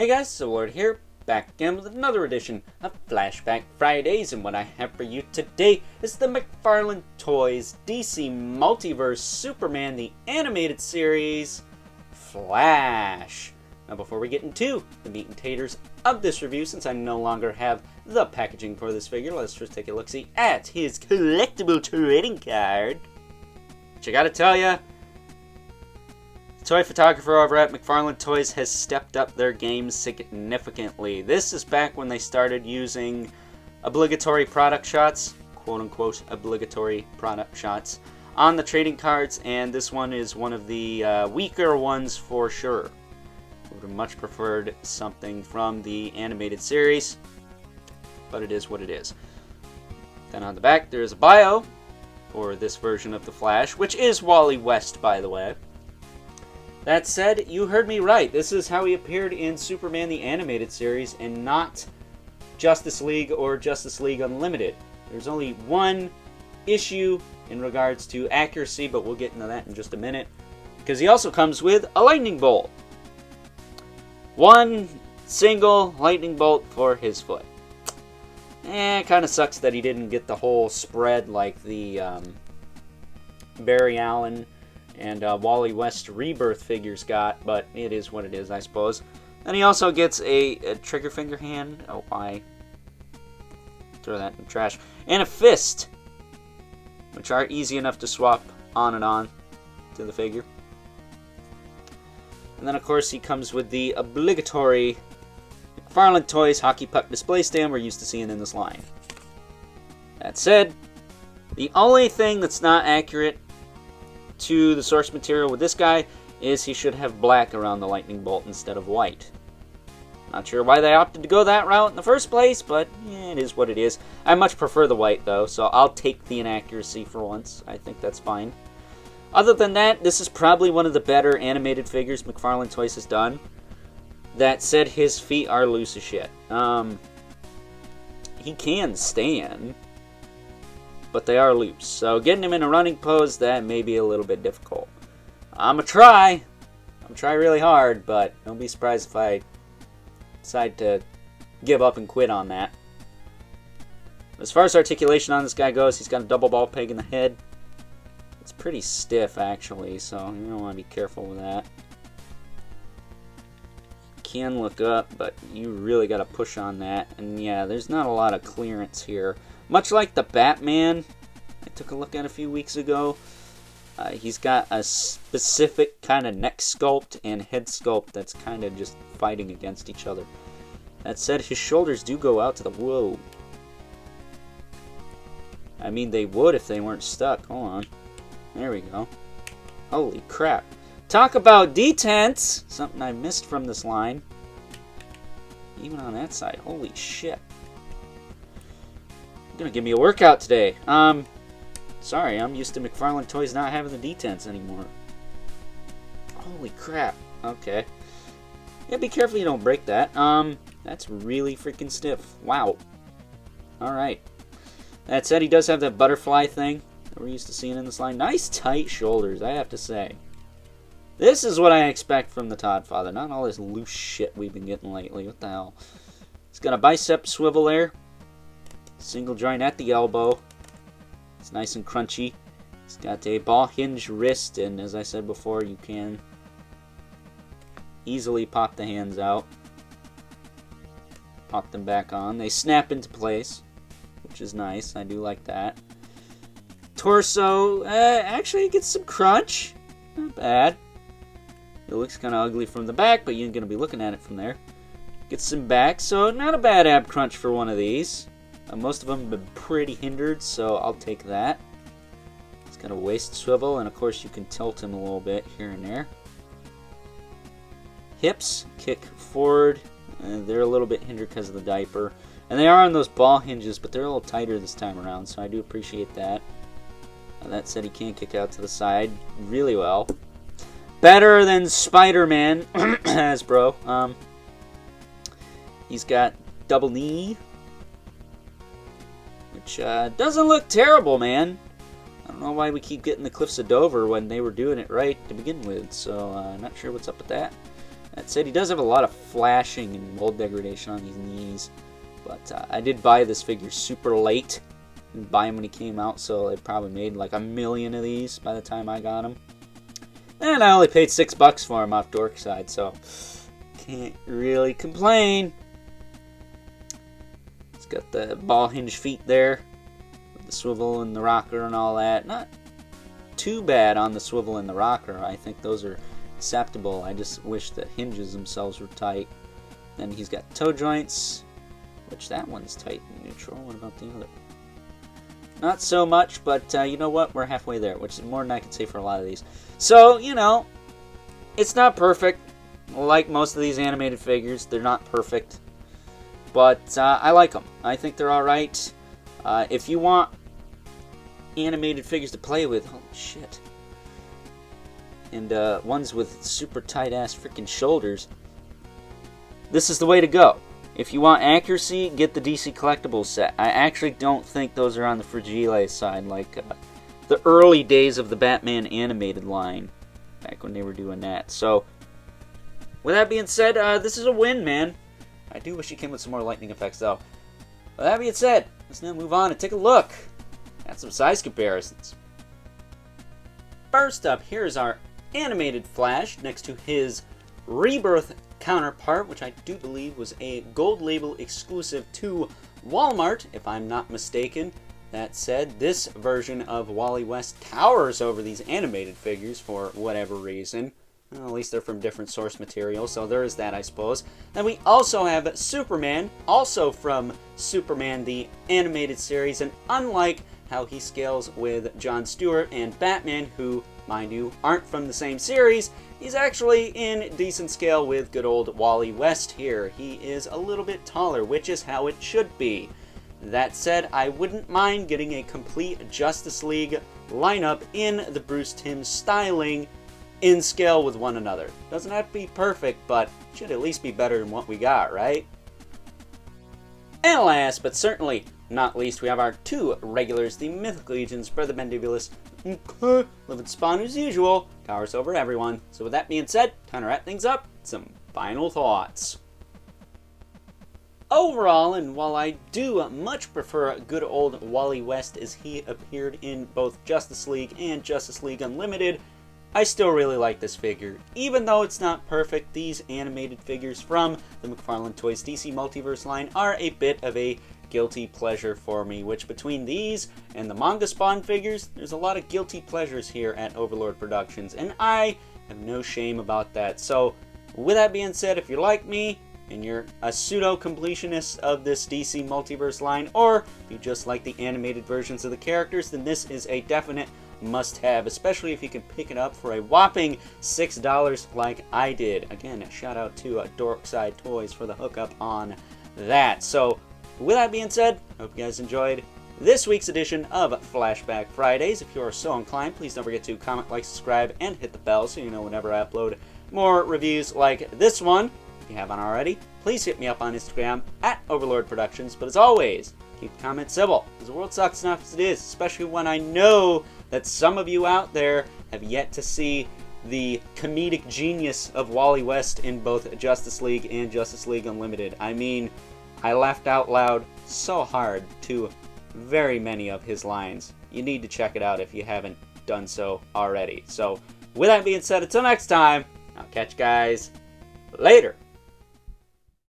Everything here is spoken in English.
Hey guys, Swivel here, back again with another edition of Flashback Fridays, and what I have for you today is the McFarlane Toys DC Multiverse Superman the Animated Series Flash. Now before we get into the meat and taters of this review, since I no longer have the packaging for this figure, let's just take a look-see at his collectible trading card. Which I gotta tell ya, toy photographer over at McFarlane Toys has stepped up their game significantly. This is back when they started using obligatory product shots, quote-unquote obligatory product shots, on the trading cards, and this one is one of the weaker ones for sure. Would have much preferred something from the animated series, but it is what it is. Then on the back there is a bio for this version of the Flash, which is Wally West, by the way. That said, you heard me right. This is how he appeared in Superman the Animated Series and not Justice League or Justice League Unlimited. There's only one issue in regards to accuracy, but we'll get into that in just a minute. Because he also comes with a lightning bolt. One single lightning bolt for his foot. Kind of sucks that he didn't get the whole spread like the Barry Allen and Wally West Rebirth figures got, but it is what it is, I suppose. Then he also gets a trigger finger hand. Oh, I throw that in the trash. And a fist, which are easy enough to swap on and on to the figure. And then, of course, he comes with the obligatory McFarlane Toys hockey puck display stand we're used to seeing in this line. That said, the only thing that's not accurate to the source material with this guy is he should have black around the lightning bolt instead of white. Not sure why they opted to go that route in the first place, but it is what it is. I much prefer the white though, so I'll take the inaccuracy for once. I think that's fine. Other than that, this is probably one of the better animated figures McFarlane Toys has done. That said, his feet are loose as shit. He can stand, but they are loose. So getting him in a running pose, that may be a little bit difficult. I'm gonna try really hard, but don't be surprised if I decide to give up and quit on that. As far as articulation on this guy goes, he's got a double ball peg in the head. It's pretty stiff actually, so you don't want to be careful with that. Can look up, but you really got to push on that. And yeah, there's not a lot of clearance here. Much like the Batman I took a look at a few weeks ago, he's got a specific kind of neck sculpt and head sculpt that's kind of just fighting against each other. That said, his shoulders do go out to the... Whoa. I mean, they would if they weren't stuck. Hold on. There we go. Holy crap. Talk about detents! Something I missed from this line. Even on that side. Holy shit. Gonna give me a workout today. Sorry, I'm used to McFarlane Toys not having the detents anymore. Holy crap. Okay. Yeah, be careful you don't break that. That's really freaking stiff. Wow. Alright. That said, he does have that butterfly thing that we're used to seeing in this line. Nice tight shoulders, I have to say. This is what I expect from the Todd Father, not all this loose shit we've been getting lately. What the hell? He's got a bicep swivel there. Single joint at the elbow. It's nice and crunchy. It's got a ball hinge wrist, and as I said before, you can easily pop the hands out. Pop them back on. They snap into place, which is nice. I do like that. Torso, actually gets some crunch. Not bad. It looks kind of ugly from the back, but you're going to be looking at it from there. Gets some back, so not a bad ab crunch for one of these. Most of them have been pretty hindered, so I'll take that. It's got a waist swivel, and of course you can tilt him a little bit here and there. Hips kick forward, and they're a little bit hindered because of the diaper. And they are on those ball hinges, but they're a little tighter this time around, so I do appreciate that. That said, he can kick out to the side really well. Better than Spider-Man, Hasbro. He's got double knee, which doesn't look terrible, man. I don't know why we keep getting the Cliffs of Dover when they were doing it right to begin with, so not sure what's up with that. That said, he does have a lot of flashing and mold degradation on these knees. But I did buy this figure super late. Didn't buy him when he came out, so they probably made like 1 million of these by the time I got him. And I only paid $6 for him off Dorkside, so can't really complain. It's got the ball hinge feet there, with the swivel and the rocker and all that. Not too bad on the swivel and the rocker. I think those are acceptable. I just wish the hinges themselves were tight. Then he's got toe joints, which that one's tight and neutral. What about the other? Not so much, but you know what? We're halfway there, which is more than I can say for a lot of these. So, you know, it's not perfect. Like most of these animated figures, they're not perfect. But I like them. I think they're alright. If you want animated figures to play with, holy shit. And ones with super tight-ass freaking shoulders, this is the way to go. If you want accuracy, get the DC Collectible set. I actually don't think those are on the Fragile side, like the early days of the Batman animated line, back when they were doing that. So, with that being said, this is a win, man. I do wish it came with some more lightning effects, though. With that being said, let's now move on and take a look at some size comparisons. First up, here's our animated Flash next to his Rebirth counterpart, which I do believe was a gold label exclusive to Walmart, if I'm not mistaken. That said, this version of Wally West towers over these animated figures for whatever reason. Well, at least they're from different source material, so there is that, I suppose. Then we also have Superman, also from Superman the animated series, and unlike how he scales with Jon Stewart and Batman, who, mind you, aren't from the same series, he's actually in decent scale with good old Wally West here. He is a little bit taller, which is how it should be. That said, I wouldn't mind getting a complete Justice League lineup in the Bruce Timm styling in scale with one another. Doesn't have to be perfect, but should at least be better than what we got, right? And last, but certainly not least, we have our two regulars, the Mythic Legions, Brother Mandibulus, Livid Spawn as usual, towers over everyone. So with that being said, time to wrap things up, some final thoughts. Overall, and while I do much prefer good old Wally West as he appeared in both Justice League and Justice League Unlimited, I still really like this figure. Even though it's not perfect, these animated figures from the McFarlane Toys DC Multiverse line are a bit of a guilty pleasure for me, which between these and the manga Spawn figures, there's a lot of guilty pleasures here at Overlord Productions, and I have no shame about that. So, with that being said, if you're like me, and you're a pseudo-completionist of this DC Multiverse line, or if you just like the animated versions of the characters, then this is a definite must-have, especially if you can pick it up for a whopping $6 like I did. Again, a shout out to Dorkside Toys for the hookup on that. So, with that being said, I hope you guys enjoyed this week's edition of Flashback Fridays. If you are so inclined, please don't forget to comment, like, subscribe, and hit the bell so you know whenever I upload more reviews like this one. If you haven't already, please hit me up on Instagram at Overlord Productions. But as always, keep the comments civil, because the world sucks enough as it is, especially when I know that some of you out there have yet to see the comedic genius of Wally West in both Justice League and Justice League Unlimited. I mean, I laughed out loud so hard to very many of his lines. You need to check it out if you haven't done so already. So, with that being said, until next time, I'll catch you guys later.